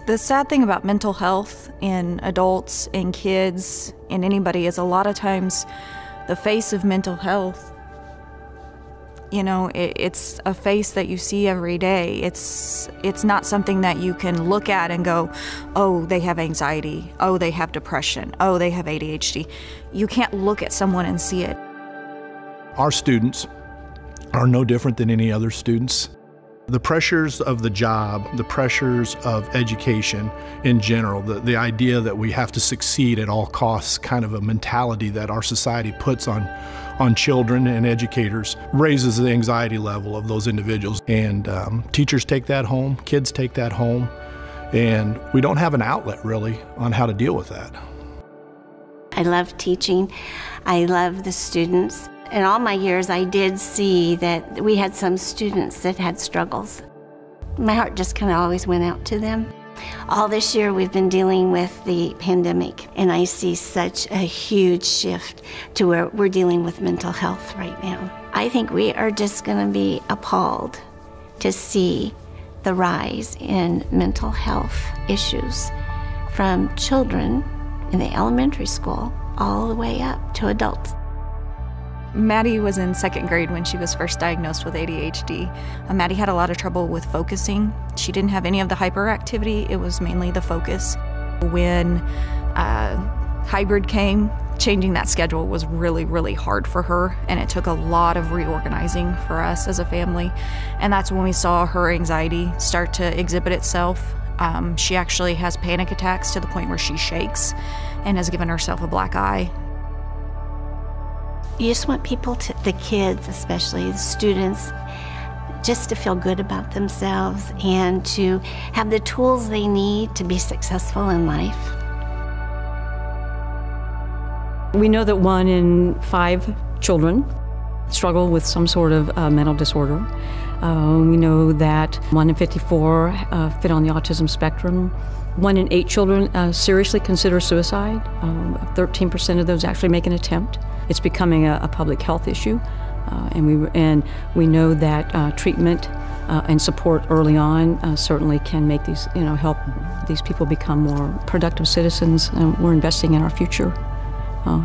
The sad thing about mental health in adults and kids and anybody is a lot of times the face of mental health, you know, it's a face that you see every day. It's not something that you can look at and go, oh, they have anxiety, oh, they have depression, oh, they have ADHD. You can't look at someone and see it. Our students are no different than any other students. The pressures of the job, the pressures of education in general, the idea that we have to succeed at all costs, kind of a mentality that our society puts on children and educators, raises the anxiety level of those individuals. And teachers take that home, kids take that home, and we don't have an outlet really on how to deal with that. I love teaching. I love the students. In all my years, I did see that we had some students that had struggles. My heart just kind of always went out to them. All this year, we've been dealing with the pandemic, and I see such a huge shift to where we're dealing with mental health right now. I think we are just going to be appalled to see the rise in mental health issues from children in the elementary school all the way up to adults. Maddie was in second grade when she was first diagnosed with ADHD. Maddie had a lot of trouble with focusing. She didn't have any of the hyperactivity, it was mainly the focus. When hybrid came, changing that schedule was really, really hard for her, and it took a lot of reorganizing for us as a family. And that's when we saw her anxiety start to exhibit itself. She actually has panic attacks to the point where she shakes and has given herself a black eye. You just want people the kids especially, the students, just to feel good about themselves and to have the tools they need to be successful in life. We know that 1 in 5 children struggle with some sort of mental disorder. We know that 1 in 54 fit on the autism spectrum. 1 in 8 children seriously consider suicide. 13% of those actually make an attempt. It's becoming a public health issue, and we know that treatment and support early on certainly can make these, help these people become more productive citizens. And we're investing in our future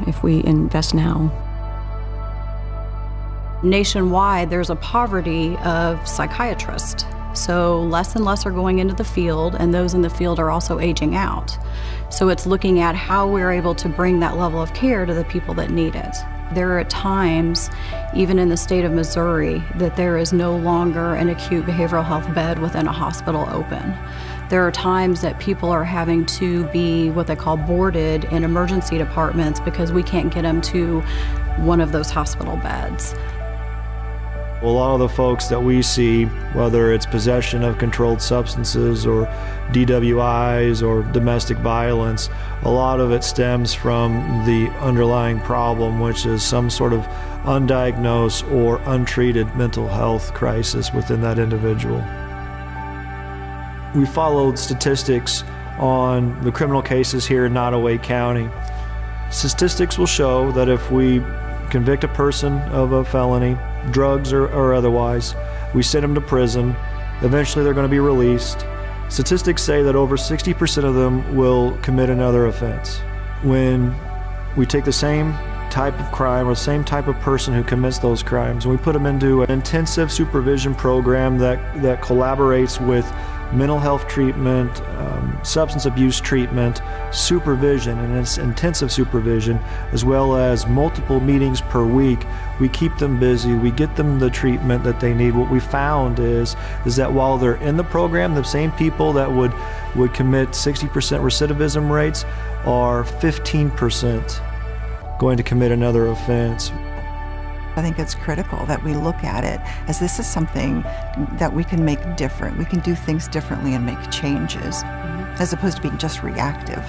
if we invest now. Nationwide, there's a poverty of psychiatrists. So less and less are going into the field, and those in the field are also aging out. So it's looking at how we're able to bring that level of care to the people that need it. There are times, even in the state of Missouri, that there is no longer an acute behavioral health bed within a hospital open. There are times that people are having to be what they call boarded in emergency departments because we can't get them to one of those hospital beds. A lot of the folks that we see, whether it's possession of controlled substances or DWIs or domestic violence, a lot of it stems from the underlying problem, which is some sort of undiagnosed or untreated mental health crisis within that individual. We followed statistics on the criminal cases here in Nottoway County. Statistics will show that if we convict a person of a felony, drugs or otherwise, we send them to prison, eventually they're going to be released. Statistics say that over 60% of them will commit another offense. When we take the same type of crime or the same type of person who commits those crimes, and we put them into an intensive supervision program that collaborates with mental health treatment, substance abuse treatment, supervision, and it's intensive supervision, as well as multiple meetings per week. We keep them busy, we get them the treatment that they need. What we found is that while they're in the program, the same people that would commit 60% recidivism rates are 15% going to commit another offense. I think it's critical that we look at it as this is something that we can make different. We can do things differently and make changes, as opposed to being just reactive.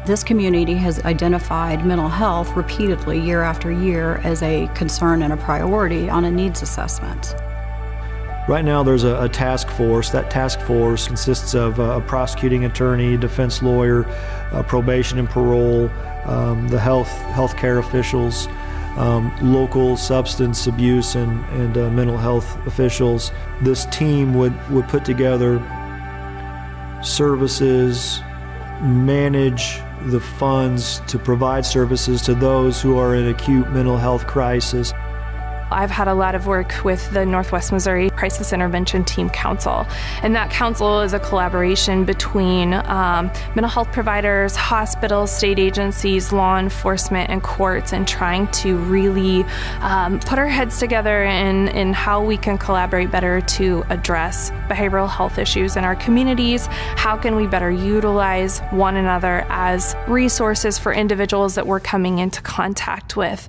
This community has identified mental health repeatedly year after year as a concern and a priority on a needs assessment. Right now there's a task force. That task force consists of a prosecuting attorney, defense lawyer, probation and parole, the healthcare officials, local substance abuse and mental health officials. This team would put together services, manage the funds to provide services to those who are in acute mental health crisis. I've had a lot of work with the Northwest Missouri Crisis Intervention Team Council, and that council is a collaboration between mental health providers, hospitals, state agencies, law enforcement, and courts, and trying to really put our heads together in how we can collaborate better to address behavioral health issues in our communities. How can we better utilize one another as resources for individuals that we're coming into contact with?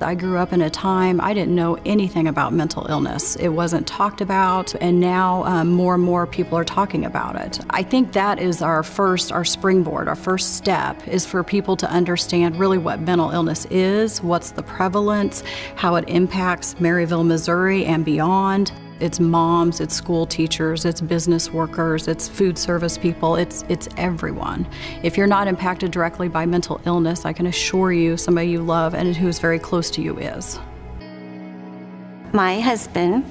I grew up in a time I didn't know anything about mental illness. It wasn't talked about, and now more and more people are talking about it. I think that is our springboard, our first step is for people to understand really what mental illness is, what's the prevalence, how it impacts Maryville, Missouri and beyond. It's moms, it's school teachers, it's business workers, it's food service people, it's everyone. If you're not impacted directly by mental illness, I can assure you somebody you love and who's very close to you is. My husband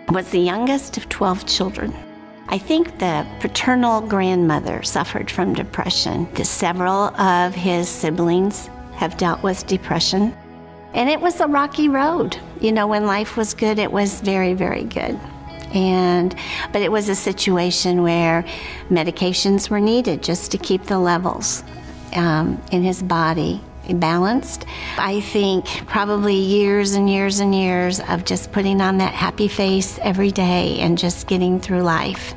was the youngest of 12 children. I think the paternal grandmother suffered from depression. Several of his siblings have dealt with depression. And it was a rocky road. You know, when life was good, it was very, very good. But it was a situation where medications were needed just to keep the levels in his body balanced. I think probably years and years and years of just putting on that happy face every day and just getting through life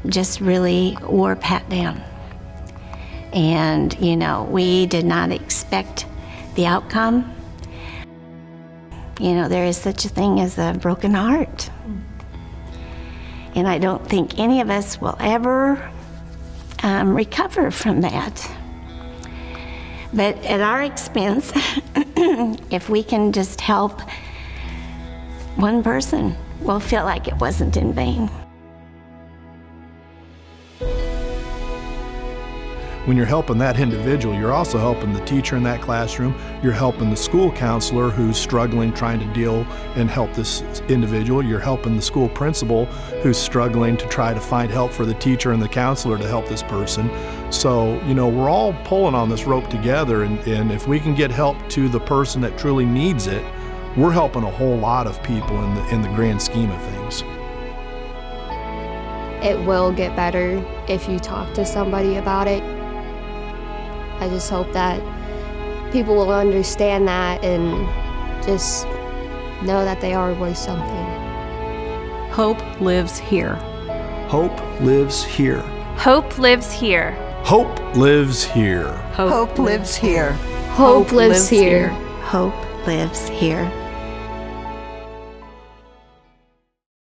just really wore Pat down. And, you know, we did not expect the outcome. You know, there is such a thing as a broken heart. And I don't think any of us will ever recover from that. But at our expense, if we can just help one person, we'll feel like it wasn't in vain. When you're helping that individual, you're also helping the teacher in that classroom. You're helping the school counselor who's struggling, trying to deal and help this individual. You're helping the school principal who's struggling to try to find help for the teacher and the counselor to help this person. So, you know, we're all pulling on this rope together, and if we can get help to the person that truly needs it, we're helping a whole lot of people in the grand scheme of things. It will get better if you talk to somebody about it. I just hope that people will understand that and just know that they are worth something. Hope lives here. Hope lives here. Hope lives here. Hope lives here. Hope lives here. Hope lives here. Hope lives here.